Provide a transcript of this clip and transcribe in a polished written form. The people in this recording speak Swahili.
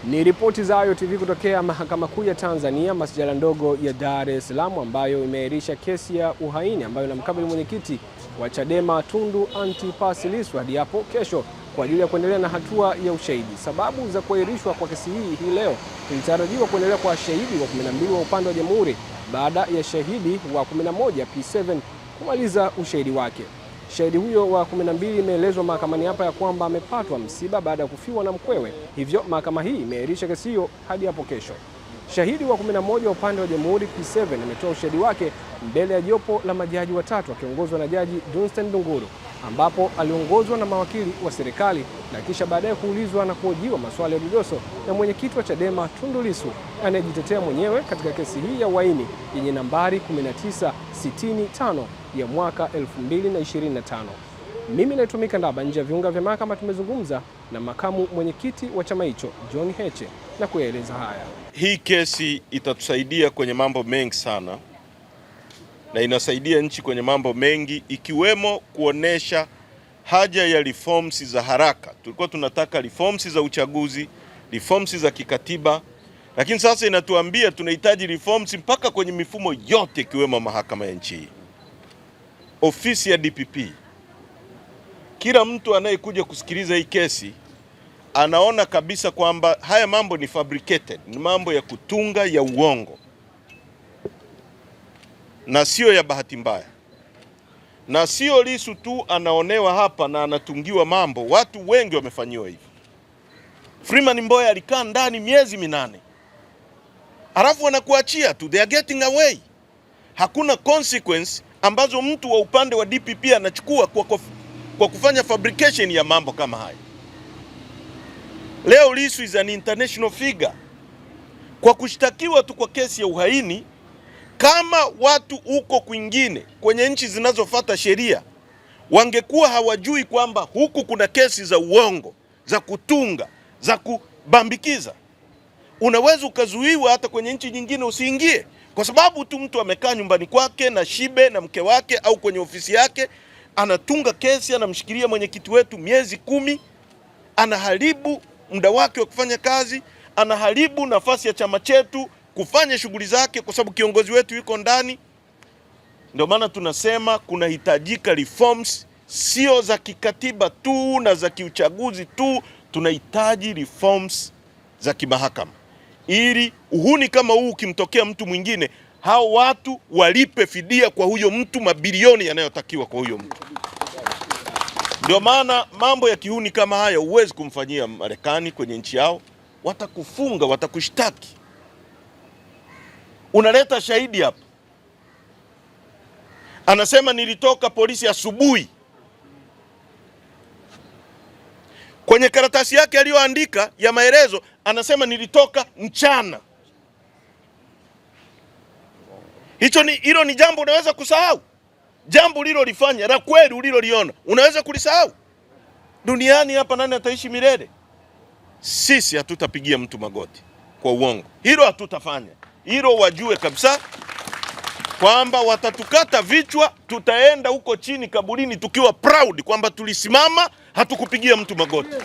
Ni ripoti za Ayo TV kutokea Mahakama Kuu ya Tanzania, masjala ndogo ya Dar es Salaam, ambayo imeahirisha kesi ya uhaini ambayo inamkabili mwenyekiti wa Chadema Tundu Antipas Lissu hadi hapo kesho kwa ajili ya kuendelea na hatua ya ushahidi. Sababu za kuahirishwa kwa kesi hii leo ilitarajiwa kuendelea kwa shahidi wa 12 wa upande wa Jamhuri baada ya shahidi wa 11 P7 kumaliza ushahidi wake. Shahidi huyo wa 12 imeelezwa mahakamani hapa ya kwamba amepatwa msiba baada ya kufiwa na mkwewe. Hivyo mahakama hii imeahirisha kesi hiyo hadi hapo kesho. Shahidi wa 11 wa upande wa Jamhuri P7 ametoa ushahidi wake mbele ya jopo la majaji watatu akiongozwa na Jaji Dunstan Ndunguru, ambapo aliongozwa na mawakili wa serikali na kisha baadaye kuulizwa na kuhojiwa maswali ya dodoso na mwenyekiti wa Chadema Tundu Lissu anayejitetea mwenyewe katika kesi hii ya uhaini yenye nambari 1965 ya mwaka 2025. Mimi naitwa Mika Ndaba. Nje ya viunga vya mahakama tumezungumza na makamu mwenyekiti wa chama hicho John Heche na kueleza haya. Hii kesi itatusaidia kwenye mambo mengi sana na inasaidia nchi kwenye mambo mengi, ikiwemo kuonesha haja ya reforms za haraka. Tulikuwa tunataka reforms za uchaguzi, reforms za kikatiba, lakini sasa inatuambia tunahitaji reforms mpaka kwenye mifumo yote ikiwemo mahakama ya nchi hii, ofisi ya DPP. Kila mtu anayekuja kusikiliza hii kesi anaona kabisa kwamba haya mambo ni fabricated, ni mambo ya kutunga, ya uongo na sio ya bahati mbaya. Na sio Lissu tu anaonewa hapa na anatungiwa mambo, watu wengi wamefanyiwa hivi. Freeman Mbowe alikaa ndani miezi 8. Alafu wanakuachia tu, they are getting away. Hakuna consequence ambazo mtu wa upande wa DPP anachukua kwa kufanya fabrication ya mambo kama haya. Leo Lissu is an international figure. Kwa kushtakiwa tu kwa kesi ya uhaini, kama watu huko kwingine kwenye nchi zinazofuata sheria wangekuwa hawajui kwamba huku kuna kesi za uongo, za kutunga, za kubambikiza, unaweza ukazuiwa hata kwenye nchi nyingine usiingie, kwa sababu tu mtu amekaa nyumbani kwake na shibe na mke wake au kwenye ofisi yake anatunga kesi, anamshikilia mwenyekiti wetu miezi 10, anaharibu muda wake wa kufanya kazi, anaharibu nafasi ya chama chetu kufanya shughuli zake kwa sababu kiongozi wetu yuko ndani. Ndio maana tunasema kunahitajika reforms, sio za kikatiba tu na za kiuchaguzi tu, tunahitaji reforms za kimahakama, ili uhuni kama huu ukimtokea mtu mwingine, hao watu walipe fidia kwa huyo mtu, mabilioni yanayotakiwa kwa huyo mtu. Ndio maana mambo ya kihuni kama haya huwezi kumfanyia Marekani kwenye nchi yao, watakufunga, watakushtaki. Unaleta shahidi hapa, anasema nilitoka polisi asubuhi. Kwenye karatasi yake aliyoandika ya maelezo anasema nilitoka mchana. Hilo ni jambo unaweza kusahau? Jambo ulilolifanya la kweli uliloliona unaweza kulisahau? Duniani hapa nani ataishi milele? Sisi hatutapigia mtu magoti kwa uongo. Hilo hatutafanya. Hilo wajue kabisa kwamba watatukata vichwa, tutaenda huko chini kaburini tukiwa proud kwamba tulisimama, hatukupigia mtu magoti.